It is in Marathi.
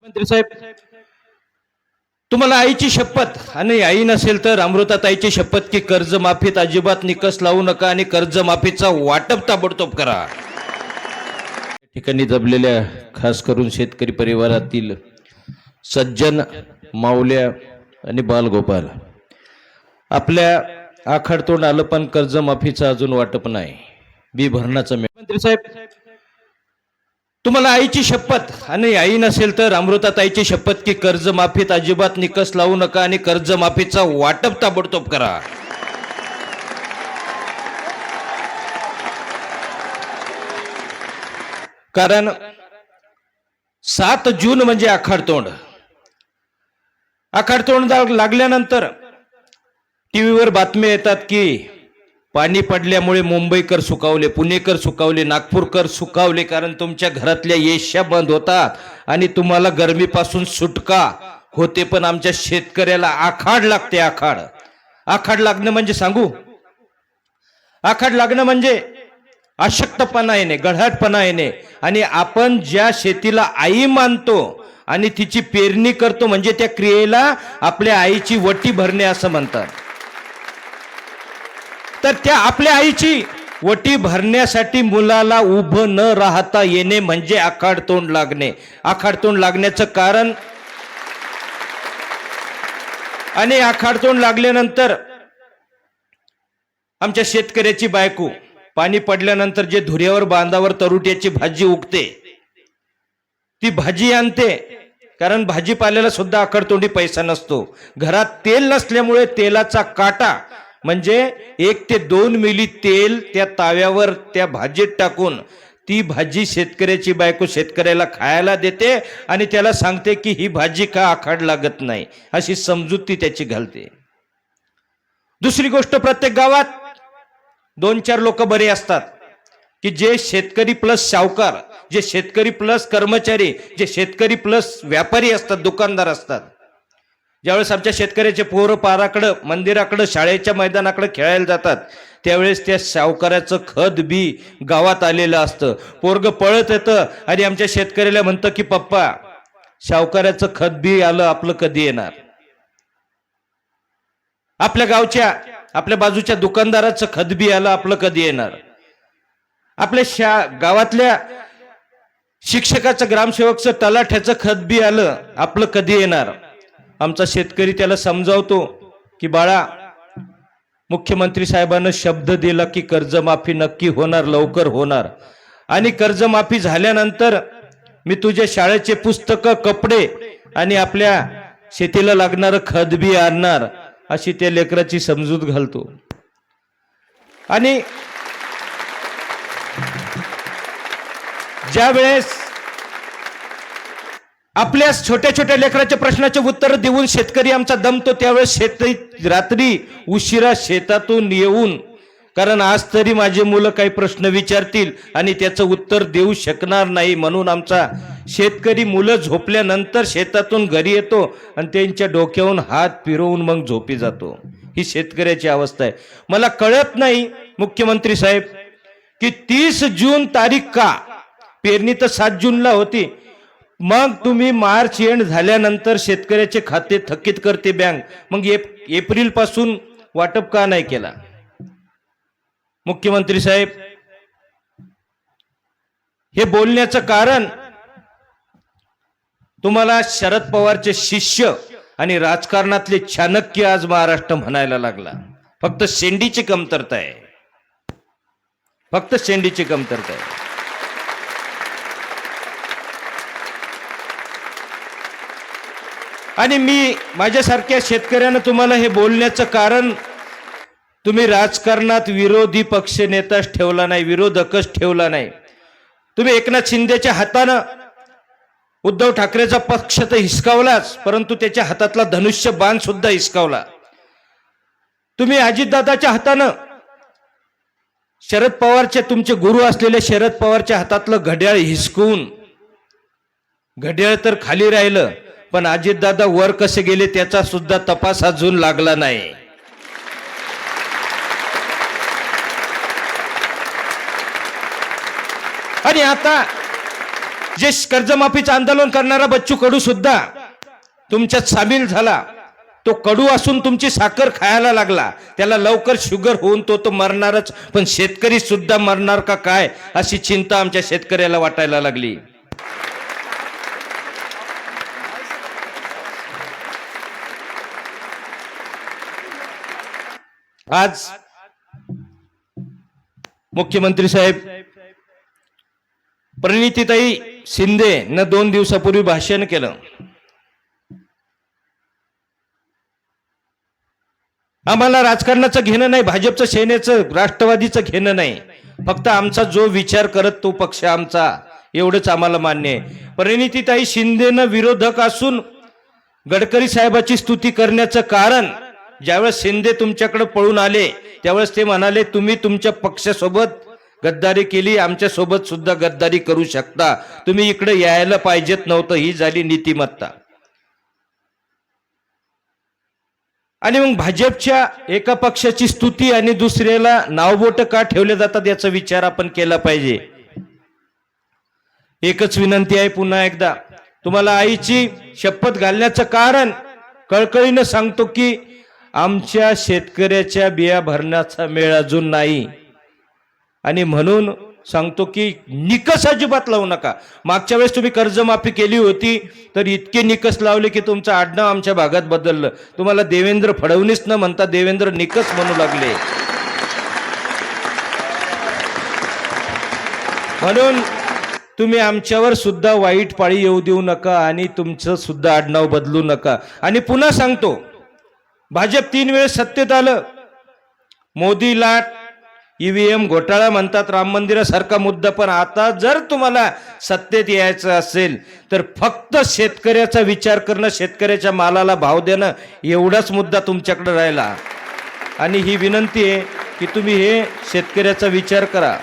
मंत्री साहेब, तुम्हाला आईची शपथ आणि आई नसेल तर अमृताताईची शपथ की कर्जमाफीत अजिबात निकष लावू नका आणि कर्जमाफीचा वाटप ताबडतोब करा. या ठिकाणी जमलेल्या खास करून शेतकरी परिवारातील सज्जन माऊल्या आणि बालगोपाल, आपल्या आखाडतोंड आलं पण कर्जमाफीचं अजून वाटप नाही. बी भरणाचं मंत्री साहेब, तुम्हाला आईची शपथ आणि आई नसेल तर अमृताताईची शपथ की कर्जमाफीत अजिबात निकष लावू नका आणि कर्जमाफीचा वाटप ताबडतोब करा. कारण 7 जून म्हणजे आखाडतोंड लागल्यानंतर टीव्हीवर बातम्या येतात की पाणी पडल्यामुळे मुंबईकर सुकावले, पुणेकर सुकावले, नागपूरकर सुकावले, कारण तुमच्या घरातल्या येश्या बंद होतात आणि तुम्हाला गरमीपासून सुटका होते. पण आमच्या शेतकऱ्याला आखाड लागते. आखाड लागणं म्हणजे सांगू, आखाड लागणं म्हणजे अशक्तपणा येणे, गळहटपणा येणे. आणि आपण ज्या शेतीला आई मानतो आणि तिची पेरणी करतो म्हणजे त्या क्रियेला आपल्या आईची वटी भरणे असं म्हणतात. तर त्या आपल्या आईची वटी भरण्यासाठी मुलाला उभं न राहता येणे म्हणजे आखाडतोंड लागणे. आखाडतोंड लागण्याचं कारण, आणि आखाडतोंड लागल्यानंतर आमच्या शेतकऱ्याची बायको पाणी पडल्यानंतर जे धुऱ्यावर बांधावर तरुट्याची भाजी उगते ती भाजी आणते. कारण भाजीपाल्याला सुद्धा आखाडतोंडी पैसा नसतो. घरात तेल नसल्यामुळे तेलाचा काटा म्हणजे 1 ते 2 मिली तेल त्या ताव्यावर त्या भाजीत टाकून ती भाजी शेतकऱ्याची बायको शेतकऱ्याला खायला देते आणि त्याला सांगते की ही भाजी का आखाड लागत नाही, अशी समजूत ती त्याची घालते. दुसरी गोष्ट, प्रत्येक गावात 2-4 लोक बरे असतात की जे शेतकरी प्लस सावकार, जे शेतकरी प्लस कर्मचारी, जे शेतकरी प्लस व्यापारी असतात, दुकानदार असतात. ज्यावेळेस आमच्या शेतकऱ्याचे पोरं पाराकडं, मंदिराकडं, शाळेच्या मैदानाकडे खेळायला जातात त्यावेळेस त्या सावकाराचं खत बी गावात आलेलं असतं. पोरग पळत येतं आणि आमच्या शेतकऱ्याला म्हणतं की पप्पा, सावकाराचं खत बी आलं, आपलं कधी येणार? आपल्या गावच्या, आपल्या बाजूच्या दुकानदाराचं खत बी आलं, आपलं कधी येणार? आपल्या गावातल्या शिक्षकाचं, ग्रामसेवकचं, तलाठ्याचं खत बी आलं, आपलं कधी येणार? आमचा शेतकरी त्याला समजावतो की बाळा, मुख्यमंत्री साहेबांना शब्द दिला की कर्जमाफी नक्की होणार, लवकर होणार, आणि कर्जमाफी झाल्यानंतर मी तुझ्या शाळेचे पुस्तकं, कपडे आणि आपल्या शेतीला लागणारं खत बी आणणार, अशी त्या लेकराची समजूत घालतो. आणि ज्या वेळेस आपल्या छोट्या छोट्या लेकराच्या प्रश्नाचे उत्तर देऊन शेतकरी आमचा दमतो त्यावेळेस रात्री उशिरा शेतातून येऊन, कारण आज तरी माझे मुलं काही प्रश्न विचारतील आणि त्याचं उत्तर देऊ शकणार नाही म्हणून आमचा शेतकरी मुलं झोपल्यानंतर शेतातून घरी येतो आणि त्यांच्या डोक्यावरून हात फिरवून मग झोपी जातो. ही शेतकऱ्याची अवस्था आहे. मला कळत नाही मुख्यमंत्री साहेब की 30 जून तारीख का, पेरणी तर 7 जूनला होती, मग तुम्ही मार्च एंड झाल्यानंतर शेतकऱ्याचे खाते थकीत करते बँक, मग एप्रिल पासून वाटप का नाही केला? मुख्यमंत्री साहेब, हे बोलण्याचं कारण तुम्हाला शरद पवारचे शिष्य आणि राजकारणातले चाणक्य आज महाराष्ट्र म्हणायला लागला. फक्त शेंडीची कमतरता आहे, फक्त शेंडीची कमतरता आहे. आणि मी माझ्यासारख्या शेतकऱ्यानं तुम्हाला हे बोलण्याचं कारण, तुम्ही राजकारणात विरोधी पक्ष नेताच ठेवला नाही, विरोधकच ठेवला नाही. तुम्ही एकनाथ शिंदेच्या हातानं उद्धव ठाकरेचा पक्ष तर हिसकावलाच, परंतु त्याच्या हातातला धनुष्य बाण सुद्धा हिसकावला. तुम्ही अजितदादाच्या हातानं शरद पवारचे, तुमचे गुरु असलेले शरद पवारच्या हातातलं घड्याळ हिसकून, घड्याळ तर खाली राहिलं पण अजितदादा वर कसे गेले त्याचा सुद्धा तपास अजून लागला नाही. आणि आता जे कर्जमाफीचं आंदोलन करणारा बच्चू कडू सुद्धा तुमच्यात सामील झाला. तो कडू असून तुमची साखर खायला लागला. त्याला लवकर शुगर होऊन तो मरणारच, पण शेतकरी सुद्धा मरणार का काय अशी चिंता आमच्या शेतकऱ्याला वाटायला लागली. आज मुख्यमंत्री साहेब प्रणितीताई शिंदे न 2 दिवसापूर्वी भाषण केलं. आम्हाला राजकारणाचं घेणं नाही, भाजपचं सेनेचं राष्ट्रवादीचं घेणं नाही, फक्त आमचा जो विचार करत तो पक्ष आमचा, एवढंच आम्हाला मान्य आहे. प्रणितीताई शिंदेनं विरोधक असून गडकरी साहेबाची स्तुती करण्याचं कारण, ज्यावेळेस शिंदे तुमच्याकडे पळून आले त्यावेळेस ते म्हणाले तुम्ही तुमच्या पक्षासोबत गद्दारी केली, आमच्या सोबत सुद्धा गद्दारी करू शकता, तुम्ही इकडे यायला पाहिजेत नव्हतं. ही झाली नीतिमत्ता. आणि मग भाजपच्या एका पक्षाची स्तुती आणि दुसऱ्याला नावबोट का ठेवले जातात याचा विचार आपण केला पाहिजे. एकच विनंती आहे पुन्हा एकदा, तुम्हाला आईची शपथ घालण्याचं कारण कळकळीनं सांगतो की आमच्या शेतकऱ्याच्या बिया भरण्याचा मेळ अजून नाही, आणि म्हणून सांगतो की निकष अजिबात लावू नका. मागच्या वेळेस तुम्ही कर्जमाफी केली होती तर इतके निकष लावले की तुमचं आडनाव आमच्या भागात बदललं. तुम्हाला देवेंद्र फडणवीस न म्हणता देवेंद्र निकष म्हणू लागले. म्हणून तुम्ही आमच्यावर सुद्धा वाईट पाळी येऊ देऊ नका आणि तुमचं सुद्धा आडनाव बदलू नका. आणि पुन्हा सांगतो, भाजप 3 वेळेस सत्तेत आलं, मोदी लाट, ईव्हीएम घोटाळा म्हणतात, राम मंदिरासारखा मुद्दा, पण आता जर तुम्हाला सत्तेत यायचं असेल तर फक्त शेतकऱ्याचा विचार करणं, शेतकऱ्याच्या मालाला भाव देणं, एवढाच मुद्दा तुमच्याकडे राहिला. आणि ही विनंती आहे की तुम्ही हे शेतकऱ्याचा विचार करा.